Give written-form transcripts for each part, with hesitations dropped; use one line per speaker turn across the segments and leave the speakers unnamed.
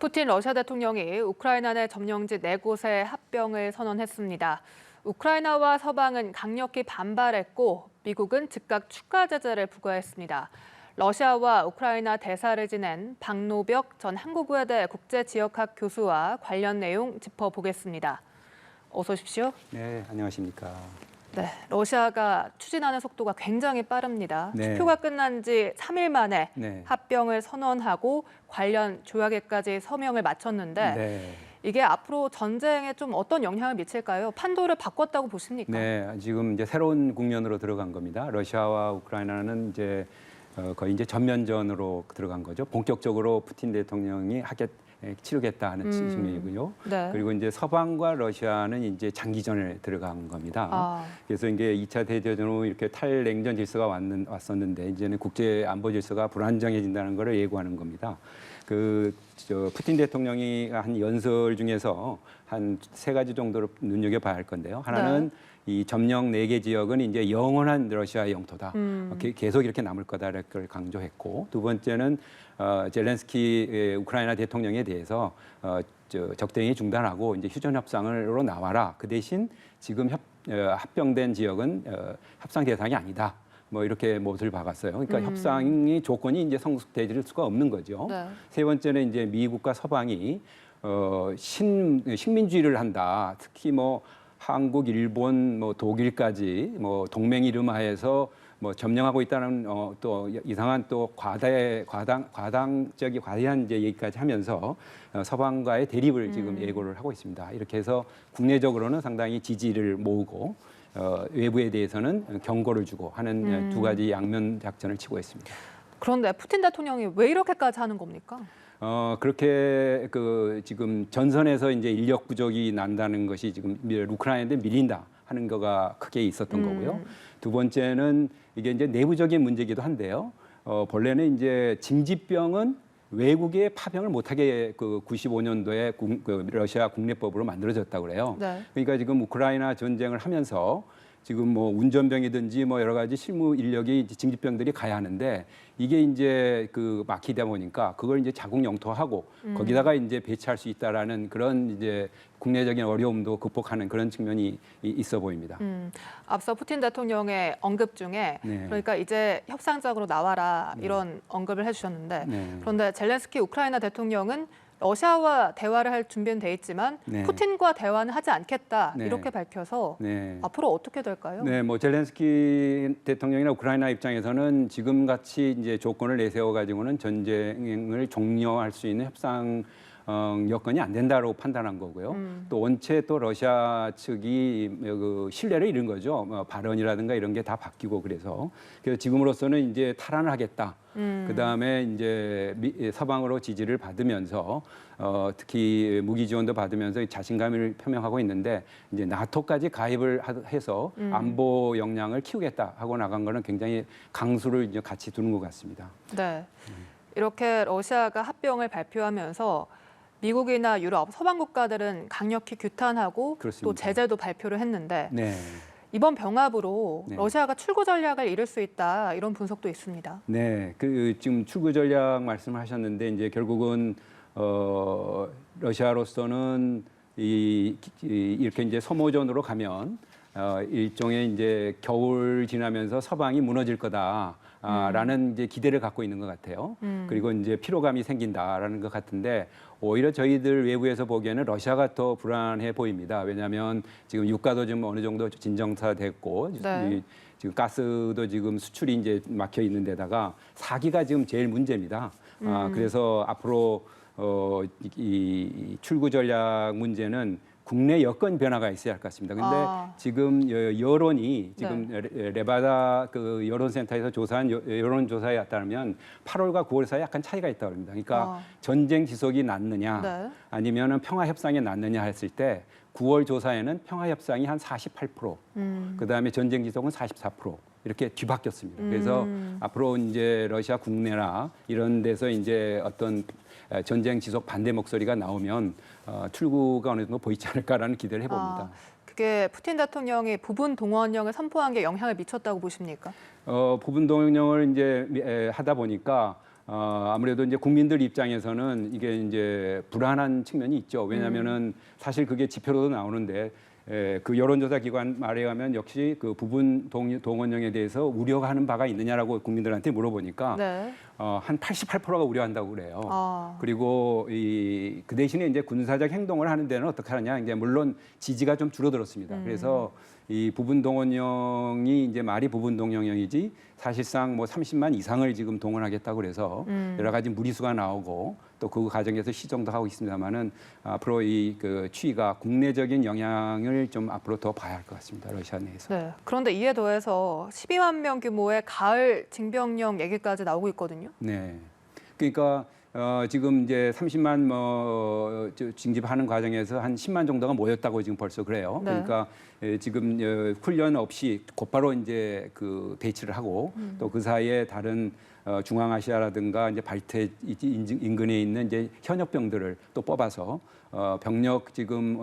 푸틴 러시아 대통령이 우크라이나 내 점령지 4곳의 합병을 선언했습니다. 우크라이나와 서방은 강력히 반발했고 미국은 즉각 추가 제재를 부과했습니다. 러시아와 우크라이나 대사를 지낸 박노벽 전 한국외대 국제지역학 교수와 관련 내용 짚어보겠습니다. 어서 오십시오.
네, 안녕하십니까.
네, 러시아가 추진하는 속도가 굉장히 빠릅니다.
네.
투표가 끝난 지 3일 만에
네.
합병을 선언하고 관련 조약에까지 서명을 마쳤는데
네.
이게 앞으로 전쟁에 좀 어떤 영향을 미칠까요? 판도를 바꿨다고 보십니까?
네, 지금 이제 새로운 국면으로 들어간 겁니다. 러시아와 우크라이나는 이제 거의 이제 전면전으로 들어간 거죠. 본격적으로 푸틴 대통령이 치르겠다 하는 측면이고요.
네.
그리고 이제 서방과 러시아는 이제 장기전에 들어간 겁니다. 그래서 이제 2차 대전으로 이렇게 탈냉전 질서가 왔었는데 이제는 국제 안보 질서가 불안정해진다는 것을 예고하는 겁니다. 푸틴 대통령이 한 연설 중에서 한 3가지 정도를 눈여겨봐야 할 건데요. 하나는 이 점령 4개 지역은 이제 영원한 러시아의 영토다. 계속 이렇게 남을 거다를 강조했고, 두 번째는 젤렌스키 우크라이나 대통령에 대해서 적대행위 중단하고 이제 휴전 협상으로 나와라. 그 대신 지금 합병된 지역은 협상 대상이 아니다. 뭐 이렇게 못을 박았어요. 그러니까 협상이 조건이 이제 성숙될 수가 없는 거죠.
네.
세 번째는 이제 미국과 서방이 식민주의를 한다. 특히 뭐 한국, 일본, 뭐 독일까지 뭐 동맹 이름 하에서 뭐 점령하고 있다는 또 이상한 또 과대한 이제 얘기까지 하면서 서방과의 대립을 지금 예고를 하고 있습니다. 이렇게 해서 국내적으로는 상당히 지지를 모으고 외부에 대해서는 경고를 주고 하는 2가지 양면 작전을 치고 있습니다.
그런데 푸틴 대통령이 왜 이렇게까지 하는 겁니까?
그렇게 지금 전선에서 이제 인력 부족이 난다는 것이 지금 우크라이나한테 밀린다 하는 거가 크게 있었던 거고요. 두 번째는 이게 이제 내부적인 문제이기도 한데요. 본래는 이제 징집병은 외국에 파병을 못하게 95년도에 러시아 국내법으로 만들어졌다고 그래요.
네.
그러니까 지금 우크라이나 전쟁을 하면서 지금 뭐 운전병이든지 뭐 여러 가지 실무 인력이 징집병들이 가야 하는데 이게 이제 막히다 보니까 그걸 이제 자국 영토하고 거기다가 이제 배치할 수 있다라는 그런 이제 국내적인 어려움도 극복하는 그런 측면이 있어 보입니다.
앞서 푸틴 대통령의 언급 중에
네.
그러니까 이제 협상장으로 나와라 이런 언급을 해주셨는데
네.
그런데 젤렌스키 우크라이나 대통령은 러시아와 대화를 할 준비는 돼 있지만
네.
푸틴과 대화는 하지 않겠다
네.
이렇게 밝혀서
네.
앞으로 어떻게 될까요?
네, 뭐 젤렌스키 대통령이나 우크라이나 입장에서는 지금 같이 이제 조건을 내세워 가지고는 전쟁을 종료할 수 있는 협상 여건이 안 된다고 판단한 거고요. 또 원체 또 러시아 측이 신뢰를 잃은 거죠. 발언이라든가 이런 게 다 바뀌고 그래서 지금으로서는 이제 탈환을 하겠다. 그다음에 이제 서방으로 지지를 받으면서 특히 무기 지원도 받으면서 자신감을 표명하고 있는데 이제 나토까지 가입을 해서 안보 역량을 키우겠다 하고 나간 거는 굉장히 강수를 이제 같이 두는 것 같습니다.
네, 이렇게 러시아가 합병을 발표하면서 미국이나 유럽, 서방 국가들은 강력히 규탄하고
그렇습니다.
또 제재도 발표를 했는데
네.
이번 병합으로
네.
러시아가 출구 전략을 잃을 수 있다 이런 분석도 있습니다.
네, 지금 출구 전략 말씀하셨는데 이제 결국은 러시아로서는 이렇게 이제 소모전으로 가면 일종의 이제 겨울 지나면서 서방이 무너질 거다. 라는 이제 기대를 갖고 있는 것 같아요. 그리고 이제 피로감이 생긴다라는 것 같은데 오히려 저희들 외부에서 보기에는 러시아가 더 불안해 보입니다. 왜냐하면 지금 유가도 좀 어느 정도 진정화됐고
네.
지금 가스도 지금 수출이 이제 막혀 있는 데다가 사기가 지금 제일 문제입니다. 그래서 앞으로 이 출구 전략 문제는 국내 여건 변화가 있어야 할 것 같습니다. 근데 지금 여론이 지금 레바다 여론센터에서 조사한 여론조사에 따르면 8월과 9월 사이에 약간 차이가 있다고 합니다. 그러니까 전쟁 지속이 낫느냐
네.
아니면은 평화 협상이 낫느냐 했을 때 9월 조사에는 평화 협상이 한 48%, 그다음에 전쟁 지속은 44%. 이렇게 뒤바뀌었습니다. 그래서 앞으로 이제 러시아 국내나 이런 데서 이제 어떤 전쟁 지속 반대 목소리가 나오면 출구가 어느 정도 보이지 않을까라는 기대를 해봅니다.
그게 푸틴 대통령이 부분 동원령을 선포한 게 영향을 미쳤다고 보십니까?
부분 동원령을 이제 하다 보니까 아무래도 이제 국민들 입장에서는 이게 이제 불안한 측면이 있죠. 왜냐하면은 사실 그게 지표로도 나오는데 그 여론조사 기관 말에 의하면 역시 그 부분 동원령에 대해서 우려하는 바가 있느냐라고 국민들한테 물어보니까
네.
한 88%가 우려한다고 그래요. 그리고 그 대신에 이제 군사적 행동을 하는 데는 어떻게 하느냐, 이제 물론 지지가 좀 줄어들었습니다. 그래서 이 부분 동원령이 이제 말이 부분 동원령이지 사실상 뭐 30만 이상을 지금 동원하겠다고 그래서 여러 가지 무리수가 나오고 또 그 과정에서 시정도 하고 있습니다만은 앞으로 이 그 추이가 국내적인 영향을 좀 앞으로 더 봐야 할 것 같습니다. 러시아 내에서.
네. 그런데 이에 더해서 12만 명 규모의 가을 징병령 얘기까지 나오고 있거든요.
네. 그러니까 지금 이제 30만 징집하는 과정에서 한 10만 정도가 모였다고 지금 벌써 그래요.
네.
그러니까 지금 훈련 없이 곧바로 이제 그 배치를 하고 또 그 사이에 다른 중앙아시아라든가 이제 발트 인근에 있는 이제 현역병들을 또 뽑아서 병력 지금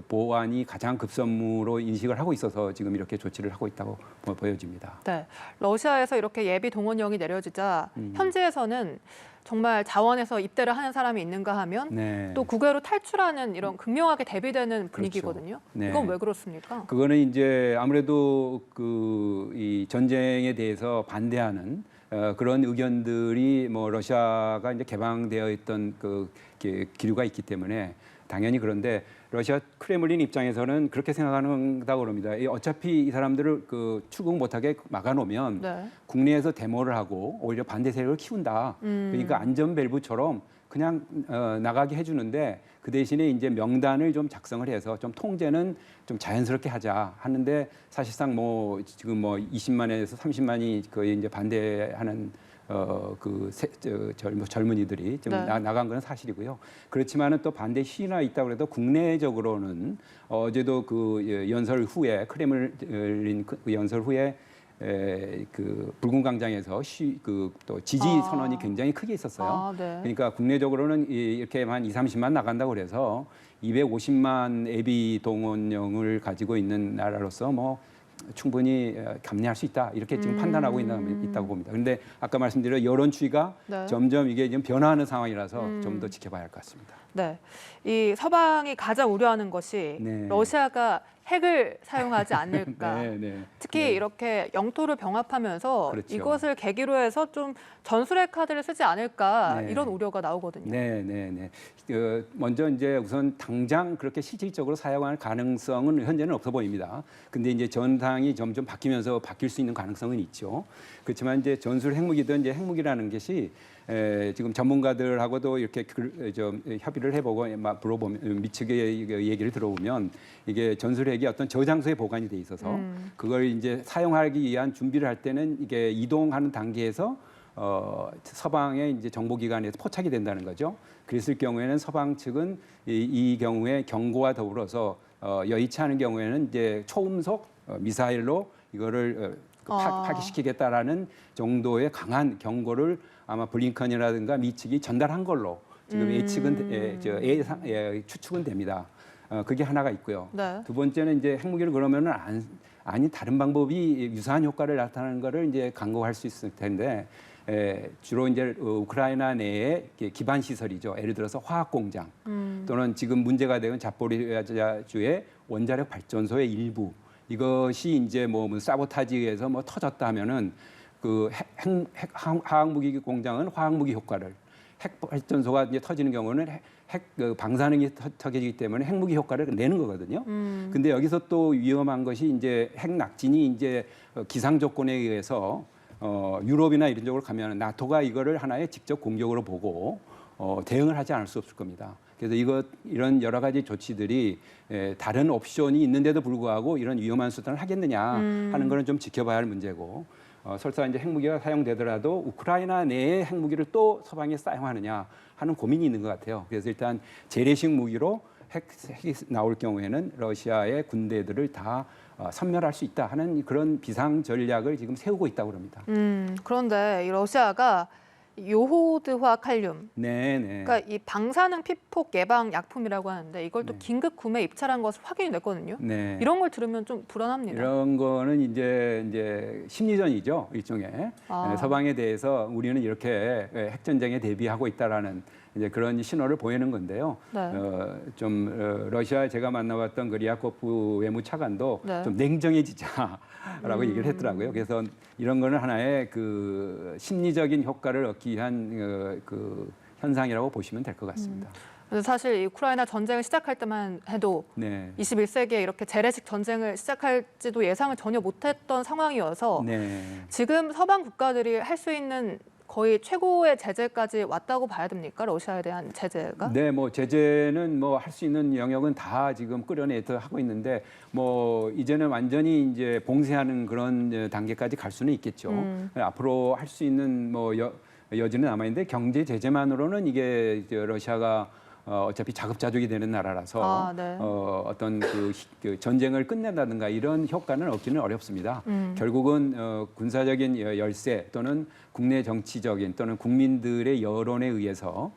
보완이 가장 급선무로 인식을 하고 있어서 지금 이렇게 조치를 하고 있다고 보여집니다.
네. 러시아에서 이렇게 예비 동원령이 내려지자 현지에서는 정말 자원에서 입대를 하는 사람이 있는가 하면
네.
또 국외로 탈출하는 이런 극명하게 대비되는 분위기거든요.
그렇죠. 네.
이건 왜 그렇습니까?
그거는 이제 아무래도 이 전쟁에 대해서 반대하는 그런 의견들이 뭐 러시아가 이제 개방되어 있던 그 기류가 있기 때문에 당연히 그런데 러시아 크레물린 입장에서는 그렇게 생각한다고 그럽니다. 어차피 이 사람들을 그 출국 못하게 막아놓으면
네.
국내에서 데모를 하고 오히려 반대 세력을 키운다. 그러니까 안전밸브처럼 그냥 나가게 해주는데 그 대신에 이제 명단을 좀 작성을 해서 좀 통제는 좀 자연스럽게 하자 하는데 사실상 뭐 지금 뭐 20만에서 30만이 거의 이제 반대하는 젊은이들이 좀
네.
나간 건 사실이고요. 그렇지만은 또 반대 시위가 있다고 해도 국내적으로는 어제도 그 연설 후에 크레물린 연설 후에 그 붉은 광장에서 또 지지 선언이 굉장히 크게 있었어요.
네.
그러니까 국내적으로는 이렇게 한 2, 30만 나간다고 그래서 250만 예비 동원령을 가지고 있는 나라로서 뭐 충분히 감내할 수 있다 이렇게 지금 판단하고 있다고 봅니다. 그런데 아까 말씀드린 여론 추이가
네.
점점 이게 지금 변화하는 상황이라서 좀 더 지켜봐야 할 것 같습니다.
네. 이 서방이 가장 우려하는 것이
네.
러시아가 핵을 사용하지 않을까.
네, 네.
특히
네.
이렇게 영토를 병합하면서
그렇죠.
이것을 계기로 해서 좀 전술핵 카드를 쓰지 않을까
네.
이런 우려가 나오거든요.
네, 네, 네. 먼저 이제 우선 당장 그렇게 실질적으로 사용할 가능성은 현재는 없어 보입니다. 근데 이제 전상이 점점 바뀌면서 바뀔 수 있는 가능성은 있죠. 그렇지만 이제 전술 핵무기든 이제 핵무기라는 것이 지금 전문가들하고도 이렇게 좀 협의를 해보고 물어보면 미측의 얘기를 들어보면 이게 전술핵이 어떤 저장소에 보관이 돼 있어서 그걸 이제 사용하기 위한 준비를 할 때는 이게 이동하는 단계에서 서방의 이제 정보기관에서 포착이 된다는 거죠. 그랬을 경우에는 서방 측은 이 경우에 경고와 더불어서 여의치 않은 경우에는 이제 초음속 미사일로 이거를 파기시키겠다라는 정도의 강한 경고를 아마 블링컨이라든가 미 측이 전달한 걸로 지금 추측은 됩니다. 그게 하나가 있고요.
네.
두 번째는 이제 핵무기를 그러면은 아니 다른 방법이 유사한 효과를 나타내는 거를 이제 강구할 수 있을 텐데 주로 이제 우크라이나 내에 기반 시설이죠. 예를 들어서 화학 공장 또는 지금 문제가 되는 자포리자주의 원자력 발전소의 일부 이것이 이제 뭐 사보타지에서 뭐 터졌다 하면은 그 화학무기 공장은 화학무기 효과를 핵 발전소가 이제 터지는 경우는 핵 방사능이 터지기 때문에 핵무기 효과를 내는 거거든요. 근데 여기서 또 위험한 것이 이제 핵 낙진이 이제 기상 조건에 의해서 유럽이나 이런 쪽으로 가면 나토가 이거를 하나의 직접 공격으로 보고 대응을 하지 않을 수 없을 겁니다. 그래서 이런 여러 가지 조치들이 다른 옵션이 있는데도 불구하고 이런 위험한 수단을 하겠느냐 하는 거는 좀 지켜봐야 할 문제고 설사 이제 핵무기가 사용되더라도 우크라이나 내에 핵무기를 또 서방에 사용하느냐 하는 고민이 있는 것 같아요. 그래서 일단 재래식 무기로 핵이 나올 경우에는 러시아의 군대들을 다 섬멸할 수 있다 하는 그런 비상 전략을 지금 세우고 있다고 합니다.
그런데 이 러시아가 요호드화 칼륨.
네, 네.
그러니까 이 방사능 피폭 예방 약품이라고 하는데 이걸 또
네.
긴급 구매 입찰한 것을 확인이 됐거든요.
네.
이런 걸 들으면 좀 불안합니다.
이런 거는 이제 심리전이죠, 일종의. 서방에 대해서 우리는 이렇게 핵전쟁에 대비하고 있다라는 이제 그런 신호를 보이는 건데요.
네.
러시아 제가 만나봤던 그 리아코프 외무차관도
네.
좀 냉정해지자라고 얘기를 했더라고요. 그래서 이런 거는 하나의 그 심리적인 효과를 얻기 위한 그 현상이라고 보시면 될 것 같습니다.
그래서 사실 이 우크라이나 전쟁을 시작할 때만 해도
네.
21세기에 이렇게 재래식 전쟁을 시작할지도 예상을 전혀 못했던 상황이어서
네.
지금 서방 국가들이 할 수 있는 거의 최고의 제재까지 왔다고 봐야 됩니까? 러시아에 대한 제재가?
네, 뭐 제재는 뭐 할 수 있는 영역은 다 지금 끌어내서 하고 있는데 뭐 이제는 완전히 이제 봉쇄하는 그런 단계까지 갈 수는 있겠죠. 앞으로 할 수 있는 뭐 여지는 남아 있는데 경제 제재만으로는 이게 이제 러시아가 어차피 자급자족이 되는 나라라서
네.
어떤 그 전쟁을 끝낸다든가 이런 효과는 얻기는 어렵습니다. 결국은 군사적인 열세 또는 국내 정치적인 또는 국민들의 여론에 의해서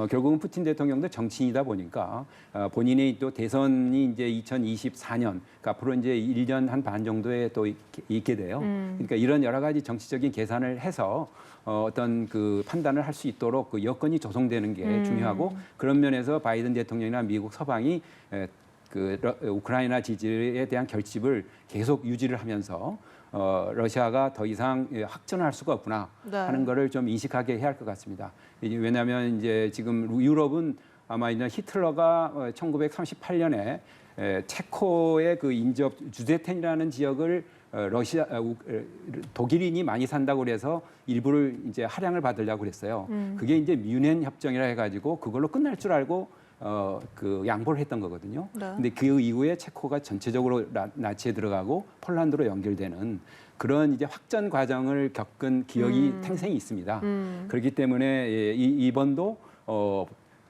결국은 푸틴 대통령도 정치인이다 보니까 본인이 또 대선이 이제 2024년 그러니까 앞으로 이제 1년 한 반 정도에 또 있게 돼요. 그러니까 이런 여러 가지 정치적인 계산을 해서 어떤 그 판단을 할 수 있도록 그 여건이 조성되는 게 중요하고 그런 면에서 바이든 대통령이나 미국 서방이 우크라이나 지지에 대한 결집을 계속 유지를 하면서 러시아가 더 이상 확전을 할 수가 없구나 하는 거를 좀 인식하게 해야 할 것 같습니다. 왜냐하면 이제 지금 유럽은 아마 이제 히틀러가 1938년에 체코의 그 인접 주데텐이라는 지역을 독일인이 많이 산다고 그래서 일부를 이제 할양을 받으려고 그랬어요. 그게 이제 뮌헨 협정이라 해가지고 그걸로 끝날 줄 알고 그 양보를 했던 거거든요.
네.
근데 그 이후에 체코가 전체적으로 나치에 들어가고 폴란드로 연결되는 그런 이제 확전 과정을 겪은 기억이 탱생이 있습니다. 그렇기 때문에 이번도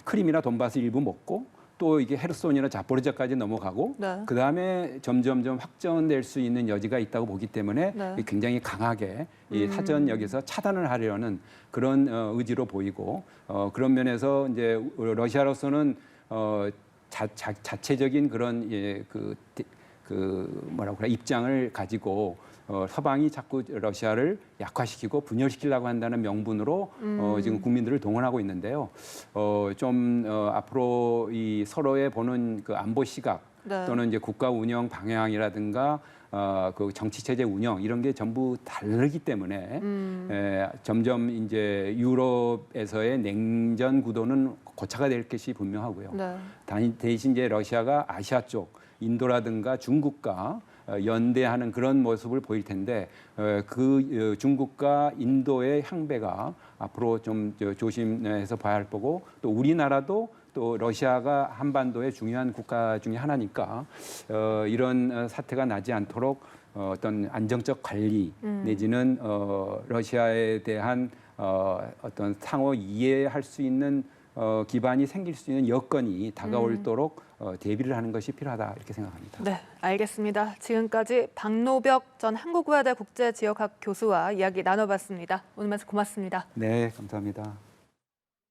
크림이나 돈바스 일부 먹고 또 이게 헤르손이나 자포리자까지 넘어가고
네.
그 다음에 점점점 확전될 수 있는 여지가 있다고 보기 때문에
네.
굉장히 강하게 이 사전 여기서 차단을 하려는 그런 의지로 보이고 그런 면에서 이제 러시아로서는 자체적인 그런 뭐라고 그래 입장을 가지고 서방이 자꾸 러시아를 약화시키고 분열시키려고 한다는 명분으로 지금 국민들을 동원하고 있는데요. 앞으로 이 서로의 보는 그 안보 시각
네.
또는 이제 국가 운영 방향이라든가 그 정치 체제 운영 이런 게 전부 다르기 때문에 점점 이제 유럽에서의 냉전 구도는 고차가 될 것이 분명하고요.
네.
대신 이제 러시아가 아시아 쪽 인도라든가 중국과 연대하는 그런 모습을 보일 텐데 그 중국과 인도의 향배가 앞으로 좀 조심해서 봐야 할 거고 또 우리나라도 또 러시아가 한반도의 중요한 국가 중에 하나니까 이런 사태가 나지 않도록 어떤 안정적 관리 내지는 러시아에 대한 어떤 상호 이해할 수 있는 기반이 생길 수 있는 여건이 다가올도록 대비를 하는 것이 필요하다 이렇게 생각합니다.
네, 알겠습니다. 지금까지 박노벽 전 한국외대 국제지역학 교수와 이야기 나눠봤습니다. 오늘 말씀 고맙습니다.
네, 감사합니다.